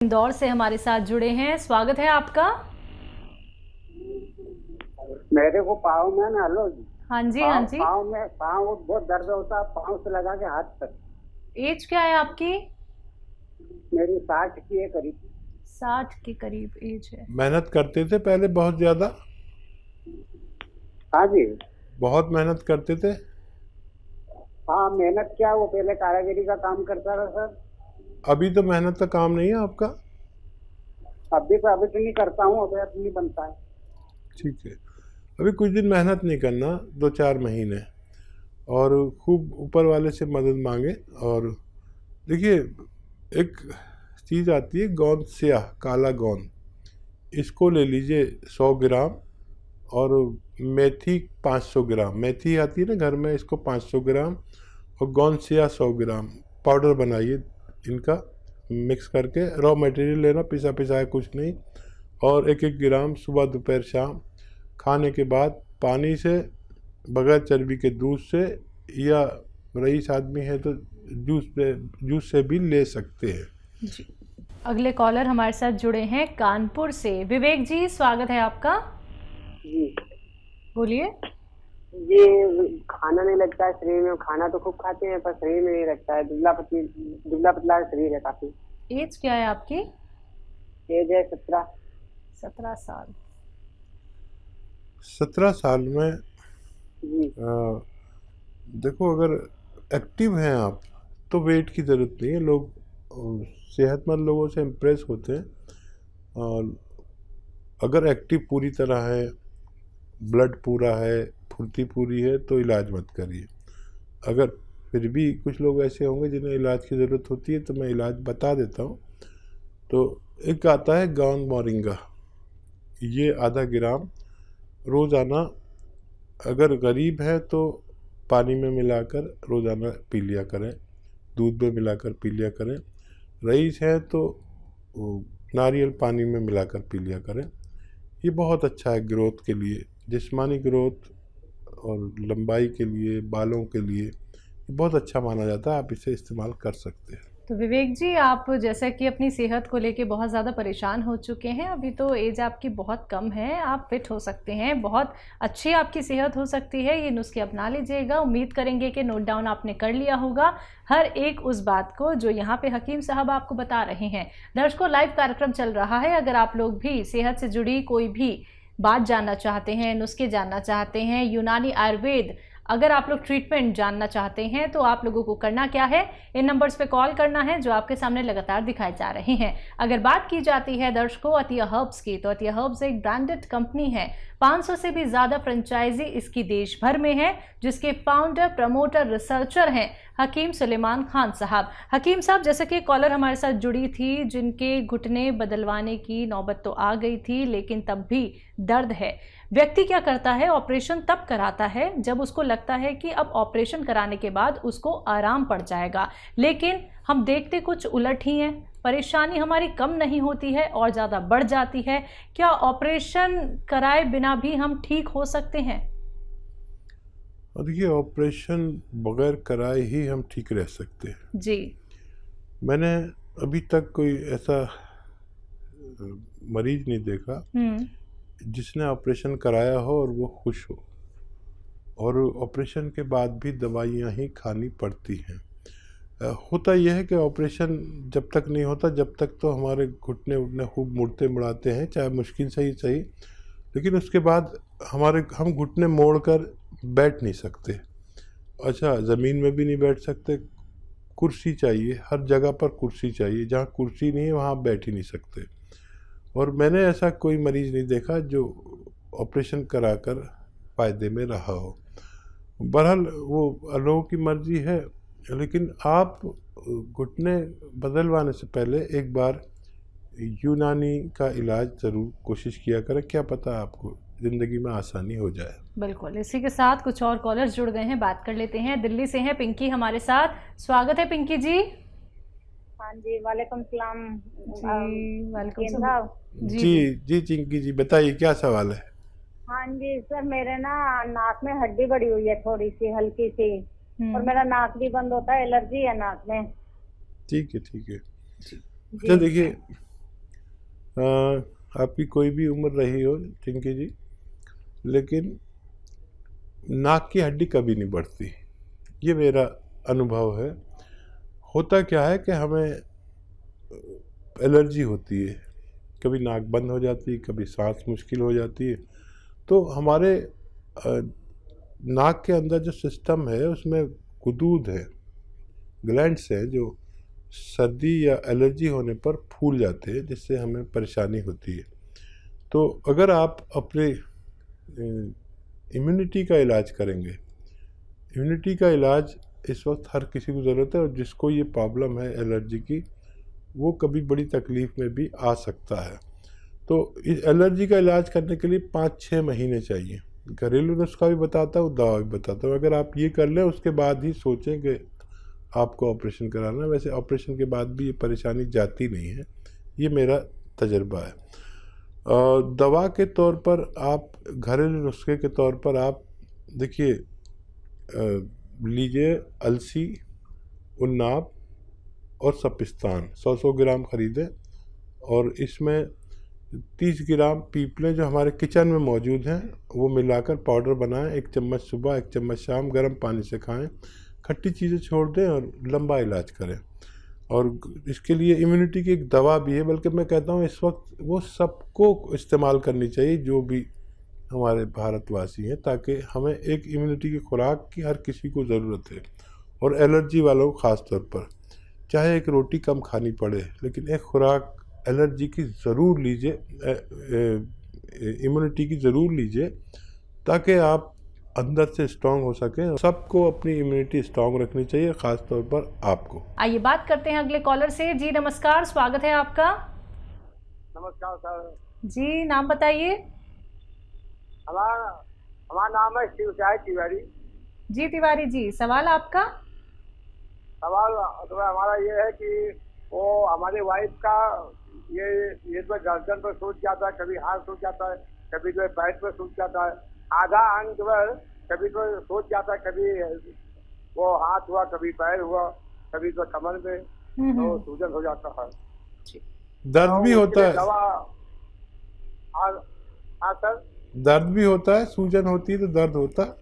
इंदौर से हमारे साथ जुड़े हैं, स्वागत है आपका। मेरे को पाँव में ना, हेलो जी, हाँ जी, हाँ जी। पाँव बहुत दर्द होता है, पाँव से लगा के हाथ तक। एज क्या है आपकी? मेरी 60 की है करीब। 60 के करीब एज है। मेहनत करते थे पहले बहुत ज़्यादा? हाँ जी। बहुत मेहनत करते थे? हाँ, मेहनत क्या, वो पहले कारीगरी का काम करता था सर। अभी तो मेहनत का काम नहीं है आपका? अभी तो नहीं करता हूँ, अभी अब नहीं बनता है। ठीक है, अभी कुछ दिन मेहनत नहीं करना, 2-4 महीने, और खूब ऊपर वाले से मदद मांगे। और देखिए, एक चीज़ आती है गोंद स्याह, काला गोंद, इसको ले लीजिए 100 ग्राम। और मेथी 500 ग्राम, मेथी आती है ना घर में, इसको 500 ग्राम, और गोंद स्याह 100 ग्राम पाउडर बनाइए इनका, मिक्स करके। रॉ मटेरियल लेना, पिसा पिसाया कुछ नहीं। और 1-1 ग्राम सुबह दोपहर शाम खाने के बाद पानी से, बगैर चर्बी के दूध से, या रईस आदमी है तो जूस से भी ले सकते हैं जी। अगले कॉलर हमारे साथ जुड़े हैं कानपुर से, विवेक जी, स्वागत है आपका। जी बोलिए। ये खाना नहीं लगता है शरीर में, खाना तो खूब खाते हैं पर शरीर में नहीं लगता है, दुबला पतला शरीर है काफी। एज क्या है आपकी? एज है 17। 17 साल। 17 साल में जी। देखो, अगर एक्टिव हैं आप तो वेट की ज़रूरत नहीं है। लोग सेहतमंद लोगों से इम्प्रेस होते हैं। और अगर एक्टिव पूरी तरह है, ब्लड पूरा है, फुर्ती पूरी है, तो इलाज मत करिए। अगर फिर भी कुछ लोग ऐसे होंगे जिन्हें इलाज की ज़रूरत होती है, तो मैं इलाज बता देता हूँ। तो एक आता है गाउन मोरिंगा, ये आधा ग्राम रोज़ाना, अगर गरीब है तो पानी में मिलाकर रोज़ाना पी लिया करें, दूध में मिलाकर पी लिया करें। रईस है तो नारियल पानी में मिलाकर पी लिया करें। ये बहुत अच्छा है ग्रोथ के लिए, जिस्मानी ग्रोथ और लंबाई के लिए, बालों के लिए ये बहुत अच्छा माना जाता है। आप इसे इस्तेमाल कर सकते हैं। तो विवेक जी, आप जैसा कि अपनी सेहत को लेके बहुत ज़्यादा परेशान हो चुके हैं, अभी तो एज आपकी बहुत कम है, आप फिट हो सकते हैं, बहुत अच्छी आपकी सेहत हो सकती है। ये नुस्खे अपना लीजिएगा, उम्मीद करेंगे कि नोट डाउन आपने कर लिया होगा हर एक उस बात को जो यहाँ पे हकीम साहब आपको बता रहे हैं। दर्शकों, लाइव कार्यक्रम चल रहा है, अगर आप लोग भी सेहत से जुड़ी कोई भी बात जानना चाहते हैं, नुस्खे जानना चाहते हैं, यूनानी आयुर्वेद, अगर आप लोग ट्रीटमेंट जानना चाहते हैं, तो आप लोगों को करना क्या है, इन नंबर्स पे कॉल करना है जो आपके सामने लगातार दिखाए जा रहे हैं। अगर बात की जाती है दर्शकों अतिया हर्ब्स की, तो अतिया हर्ब्स एक ब्रांडेड कंपनी है। 500 से भी ज़्यादा फ्रेंचाइजी इसकी देश भर में है, जिसके फाउंडर, प्रमोटर, रिसर्चर हैं हकीम सुलेमान खान साहब। हकीम साहब, जैसे कि कॉलर हमारे साथ जुड़ी थी जिनके घुटने बदलवाने की नौबत तो आ गई थी, लेकिन तब भी दर्द है। व्यक्ति क्या करता है, ऑपरेशन तब कराता है जब उसको लगता है कि अब ऑपरेशन कराने के बाद उसको आराम पड़ जाएगा, लेकिन हम देखते कुछ उलट ही हैं। परेशानी हमारी कम नहीं होती है और ज़्यादा बढ़ जाती है। क्या ऑपरेशन कराए बिना भी हम ठीक हो सकते हैं? और देखिए, ऑपरेशन बगैर कराए ही हम ठीक रह सकते हैं जी। मैंने अभी तक कोई ऐसा मरीज नहीं देखा जिसने ऑपरेशन कराया हो और वो खुश हो, और ऑपरेशन के बाद भी दवाइयाँ ही खानी पड़ती हैं। होता यह है कि ऑपरेशन जब तक नहीं होता, जब तक तो हमारे घुटने उठने खूब मुड़ते मुड़ाते हैं, चाहे मुश्किल से ही सही, लेकिन उसके बाद हम घुटने मोड़ कर बैठ नहीं सकते। अच्छा, ज़मीन में भी नहीं बैठ सकते, कुर्सी चाहिए, हर जगह पर कुर्सी चाहिए, जहाँ कुर्सी नहीं है वहाँ आप बैठ ही नहीं सकते। और मैंने ऐसा कोई मरीज़ नहीं देखा जो ऑपरेशन कराकर फ़ायदे में रहा हो। बहरहाल वो लोगों की मर्ज़ी है, लेकिन आप घुटने बदलवाने से पहले एक बार यूनानी का इलाज ज़रूर कोशिश किया करें, क्या पता आपको ज़िंदगी में आसानी हो जाए। बिल्कुल। इसी के साथ कुछ और कॉलर्स जुड़ गए हैं, बात कर लेते हैं। दिल्ली से हैं पिंकी हमारे साथ, स्वागत है पिंकी जी। हाँ जी, वालेकुम सलाम। जी, वालेकुम सलाम। जी जी चिंकी जी, बताइए क्या सवाल है। हाँ जी सर, मेरे ना नाक में हड्डी बढ़ी हुई है थोड़ी सी, हल्की सी, और मेरा नाक भी बंद होता है, एलर्जी है नाक में। ठीक है, ठीक है। अच्छा देखिए, आपकी कोई भी उम्र रही हो चिंकी जी, लेकिन नाक की हड्डी कभी नहीं बढ़ती, ये मेरा अनुभव है। होता क्या है कि हमें एलर्जी होती है, कभी नाक बंद हो जाती है, कभी सांस मुश्किल हो जाती है। तो हमारे नाक के अंदर जो सिस्टम है उसमें गुदूद है, ग्लैंड्स हैं, जो सर्दी या एलर्जी होने पर फूल जाते हैं, जिससे हमें परेशानी होती है। तो अगर आप अपने इम्यूनिटी का इलाज करेंगे, इम्यूनिटी का इलाज इस वक्त हर किसी को ज़रूरत है, और जिसको ये प्रॉब्लम है एलर्जी की, वो कभी बड़ी तकलीफ़ में भी आ सकता है। तो इस एलर्जी का इलाज करने के लिए 5-6 महीने चाहिए। घरेलू नुस्खा भी बताता हूँ, दवा भी बताता हूँ। अगर आप ये कर लें उसके बाद ही सोचें कि आपको ऑपरेशन कराना है। वैसे ऑपरेशन के बाद भी ये परेशानी जाती नहीं है, ये मेरा तजर्बा है। दवा के तौर पर आप, घरेलू नुस्खे के तौर पर आप देखिए, लीजिए अलसी, उन्नाब और सपिस्तान 100-100 ग्राम ख़रीदें, और इसमें 30 ग्राम पीपले जो हमारे किचन में मौजूद हैं वो मिलाकर पाउडर बनाएं। 1 चम्मच सुबह, 1 चम्मच शाम, गर्म पानी से खाएं। खट्टी चीज़ें छोड़ दें और लंबा इलाज करें। और इसके लिए इम्यूनिटी की एक दवा भी है, बल्कि मैं कहता हूँ इस वक्त वो सबको इस्तेमाल करनी चाहिए जो भी हमारे भारतवासी हैं, ताकि हमें एक इम्यूनिटी की खुराक की हर किसी को ज़रूरत है, और एलर्जी वालों को ख़ास तौर पर। चाहे एक रोटी कम खानी पड़े, लेकिन एक खुराक एलर्जी की ज़रूर लीजिए, इम्यूनिटी की ज़रूर लीजिए, ताकि आप अंदर से स्ट्रांग हो सकें। सबको अपनी इम्यूनिटी स्ट्रांग रखनी चाहिए, ख़ास तौर पर आपको। आइए बात करते हैं अगले कॉलर से। जी नमस्कार, स्वागत है आपका। नमस्कार सर। जी नाम बताइए। हमारा नाम है शिवचाय तिवारी। जी तिवारी जी, सवाल आपका। सवाल तो हमारा ये है कि वो हमारी वाइफ का ये तो गर्दन पर सूज जाता है, कभी हाथ सूज जाता है, कभी जो है पैर पर सूज जाता है, आधा अंग जो है कभी तो सूज जाता है, कभी वो हाथ हुआ, कभी पैर हुआ, कभी तो कमर में तो सूजन हो जाता है। दर्द भी होता है। दवा। हाँ सर। दर्द भी होता है, सूजन होती है तो दर्द होता है।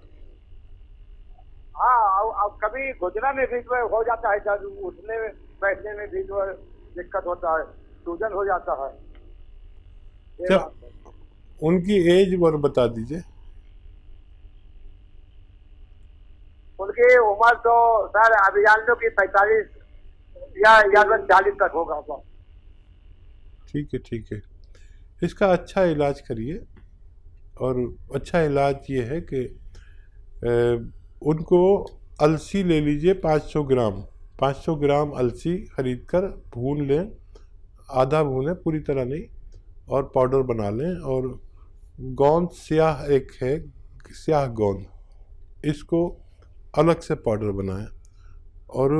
हाँ, अब कभी घुटना में भी जो हो जाता है दर्द, उठने में बैठने में भी जो है दिक्कत होता है, सूजन हो जाता है। क्या उनकी एज और बता दीजिए। उनकी उम्र तो सर अभी जान लो कि 45 या 40 तक होगा। ठीक है, ठीक है। इसका अच्छा इलाज करिए, और अच्छा इलाज ये है कि उनको अलसी ले लीजिए 500 ग्राम अलसी खरीद कर भून लें, आधा भूनें, पूरी तरह नहीं, और पाउडर बना लें। और गोंद स्याह एक है, स्याह गोंद, इसको अलग से पाउडर बनाएं, और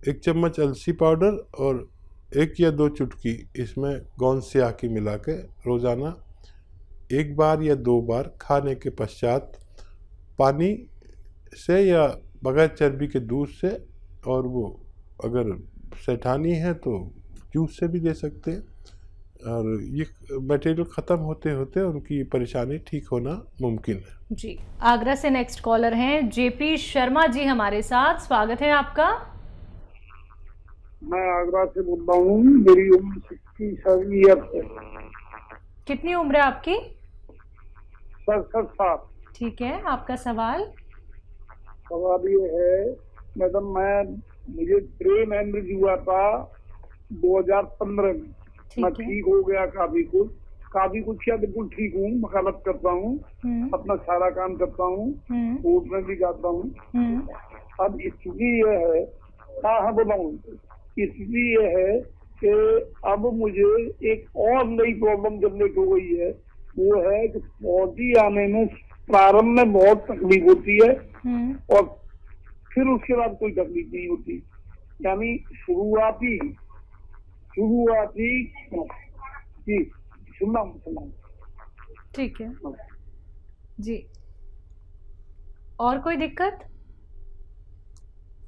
1 चम्मच अलसी पाउडर और 1 या 2 चुटकी इसमें गोंद स्याह की मिला के रोज़ाना 1 बार या 2 बार खाने के पश्चात पानी से या बगैर चर्बी के दूध से, और वो अगर सेठानी है तो जूस से भी दे सकते हैं। और ये मटेरियल ख़त्म होते होते उनकी परेशानी ठीक होना मुमकिन है। जी आगरा से नेक्स्ट कॉलर हैं जेपी शर्मा जी हमारे साथ, स्वागत है आपका। मैं आगरा से बोल रहा हूँ। मेरी उम्र 67 ईयर है। कितनी उम्र है आपकी? 67 साल। ठीक है, आपका सवाल। सवाल ये है मैडम, मुझे ब्रेन हेमरेज हुआ था 2015 में। मैं ठीक हो गया काफी कुछ क्या, बिल्कुल ठीक हूँ, वकालत करता हूँ, अपना सारा काम करता हूँ, कोर्ट में भी जाता हूँ। अब स्थिति ये है, हाँ बताऊँ, स्थिति ये है कि अब मुझे एक और नई प्रॉब्लम जनरेट हो गई है। वो है कि पौधी आने में प्रारंभ में बहुत तकलीफ होती है, और फिर उसके बाद कोई तकलीफ नहीं होती। यानी शुरुआती जी, सुनना। ठीक है जी। और कोई दिक्कत?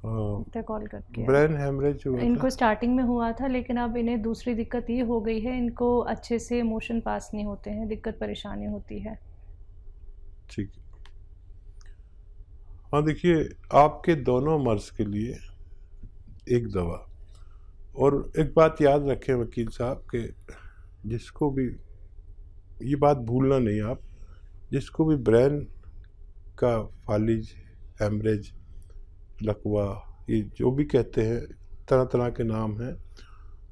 कॉल करके ब्रेन हेमरेज हुआ इनको था। स्टार्टिंग में हुआ था, लेकिन अब इन्हें दूसरी दिक्कत ये हो गई है, इनको अच्छे से मोशन पास नहीं होते हैं, दिक्कत परेशानी होती है। ठीक है। हाँ देखिए, आपके दोनों मर्ज के लिए एक दवा, और एक बात याद रखें वकील साहब के, जिसको भी ये बात भूलना नहीं आप, जिसको भी ब्रेन का फालिज, हेमरेज, लकवा, ये जो भी कहते हैं, तरह तरह के नाम हैं,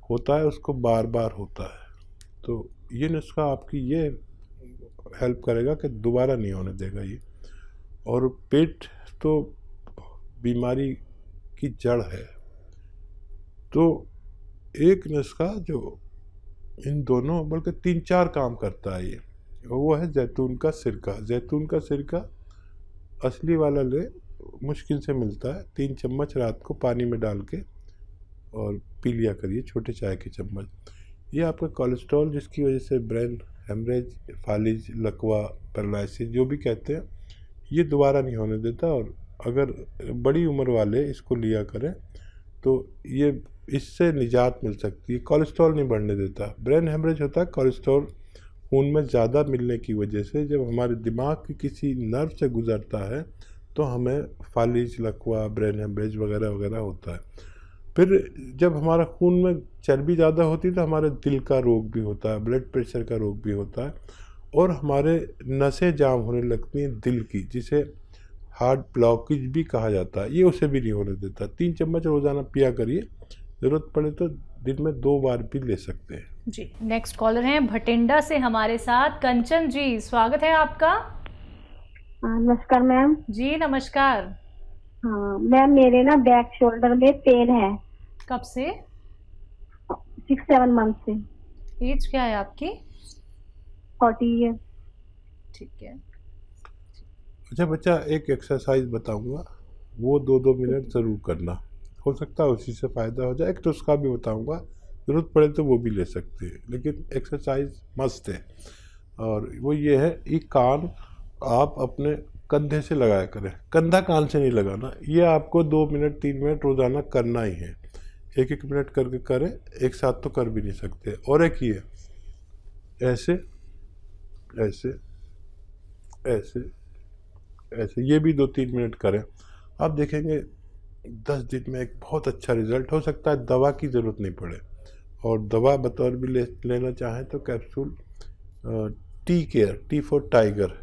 होता है, उसको बार बार होता है, तो ये नुस्खा आपकी ये हेल्प करेगा कि दोबारा नहीं होने देगा ये। और पेट तो बीमारी की जड़ है, तो एक नुस्खा जो इन दोनों बल्कि 3-4 काम करता है ये, वो है जैतून का सिरका। जैतून का सिरका असली वाला ले, मुश्किल से मिलता है। 3 चम्मच रात को पानी में डाल के और पी लिया करिए, छोटे चाय के चम्मच। ये आपका कोलेस्ट्रॉल, जिसकी वजह से ब्रेन हेमरेज, फालिज, लकवा, पैरालिसिस जो भी कहते हैं, ये दोबारा नहीं होने देता। और अगर बड़ी उम्र वाले इसको लिया करें तो ये इससे निजात मिल सकती है। कोलेस्ट्रॉल नहीं बढ़ने देता। ब्रेन हेमरेज होता है कोलेस्ट्रॉल खून में ज़्यादा मिलने की वजह से। जब हमारे दिमाग की किसी नर्व से गुजरता है तो हमें फालिज, लकवा, ब्रेन हेमरेज वगैरह वगैरह होता है। फिर जब हमारा खून में चर्बी ज़्यादा होती है तो हमारे दिल का रोग भी होता है, ब्लड प्रेशर का रोग भी होता है, और हमारे नसें जाम होने लगती हैं दिल की, जिसे हार्ट ब्लॉकेज भी कहा जाता है। ये उसे भी नहीं होने देता। 3 चम्मच रोज़ाना पिया करिए, ज़रूरत पड़े तो दिन में 2 बार भी ले सकते हैं। जी, नेक्स्ट कॉलर हैं भटिंडा से हमारे साथ कंचन जी, स्वागत है आपका। नमस्कार मैम। जी नमस्कार। हाँ मैम, मेरे ना बैक शोल्डर में पेन है। कब से? 6-7 मंथ से। एज क्या है आपकी? 40 ईयर। ठीक है। अच्छा बच्चा, एक एक्सरसाइज बताऊंगा, वो 2-2 मिनट ज़रूर करना, हो सकता है उसी से फ़ायदा हो जाए। एक तो उसका भी बताऊंगा, ज़रूरत पड़े तो वो भी ले सकते हैं, लेकिन एक्सरसाइज मस्त है। और वो ये है, ये कान आप अपने कंधे से लगाया करें, कंधा कान से नहीं लगाना। ये आपको 2 मिनट 3 मिनट रोज़ाना करना ही है। 1-1 मिनट करके करें, एक साथ तो कर भी नहीं सकते। और एक ये ऐसे ऐसे ऐसे ऐसे, ये भी 2-3 मिनट करें। आप देखेंगे 10 दिन में एक बहुत अच्छा रिजल्ट। हो सकता है दवा की ज़रूरत नहीं पड़े, और दवा बतौर भी लेना चाहें तो capsule tea care, T for tiger,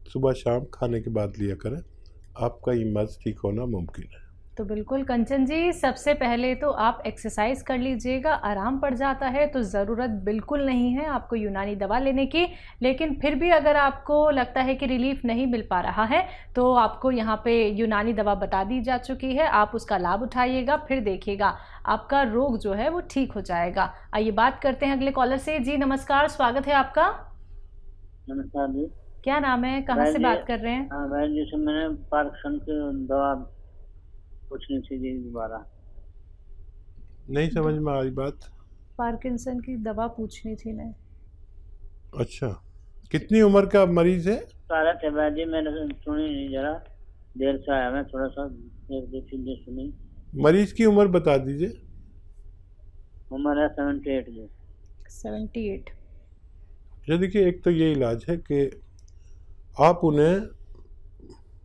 सुबह शाम खाने के बाद लिया करें, आपका ये मर्ज ठीक होना मुमकिन है। तो बिल्कुल कंचन जी, सबसे पहले तो आप एक्सरसाइज कर लीजिएगा। आराम पड़ जाता है तो ज़रूरत बिल्कुल नहीं है आपको यूनानी दवा लेने की, लेकिन फिर भी अगर आपको लगता है कि रिलीफ नहीं मिल पा रहा है तो आपको यहाँ पे यूनानी दवा बता दी जा चुकी है, आप उसका लाभ उठाइएगा, फिर देखिएगा आपका रोग जो है वो ठीक हो जाएगा। आइए बात करते हैं अगले कॉलर से। जी नमस्कार, स्वागत है आपका। नमस्कार जी। क्या नाम है, कहाँ से बात कर रहे हैं? हाँ भाई, जैसे मैंने पार्किंसन की दवा पूछनी थी जी दोबारा। नहीं समझ में आई बात। पार्किंसन की दवा पूछनी थी मैं। अच्छा, कितनी उम्र का मरीज है? सारा थे भाई जी, मैंने सुनी नहीं, जरा देर से आया मैं, थोड़ा सा एक चीजें सुनी। मरीज की उम्र बता दीजिए। उम्र है 78 जी। 78। अच्छा देखिए, एक तो ये इलाज है कि आप उन्हें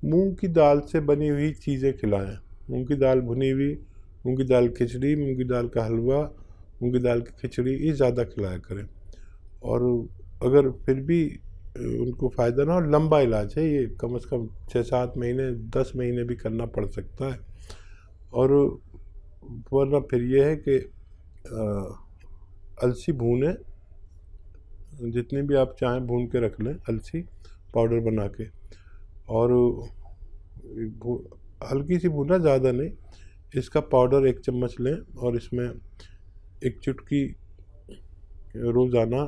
मूंग की दाल से बनी हुई चीज़ें खिलाएं। मूंग की दाल भुनी हुई, मूंग की दाल खिचड़ी, मूंग की दाल का हलवा, मूंग की दाल की खिचड़ी, ये ज़्यादा खिलाया करें। और अगर फिर भी उनको फ़ायदा ना हो, लंबा इलाज है ये, कम से कम 6-7 महीने 10 महीने भी करना पड़ सकता है। और वरना फिर ये है कि अलसी भूनें, जितनी भी आप चाहें भून के रख लें, अलसी पाउडर बना के, और हल्की सी भूना, ज़्यादा नहीं। इसका पाउडर 1 चम्मच लें और इसमें 1 चुटकी रोज़ाना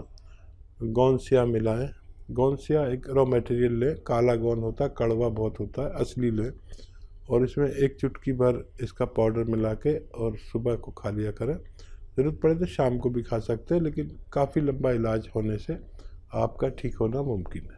गोंदसिया मिलाएं। गोंदसिया एक रॉ मटेरियल लें, काला गोंद होता है, कड़वा बहुत होता है, असली लें, और इसमें 1 चुटकी भर इसका पाउडर मिला के और सुबह को खा लिया करें। ज़रूरत पड़े तो शाम को भी खा सकते हैं, लेकिन काफ़ी लंबा इलाज होने से आपका ठीक होना मुमकिन है।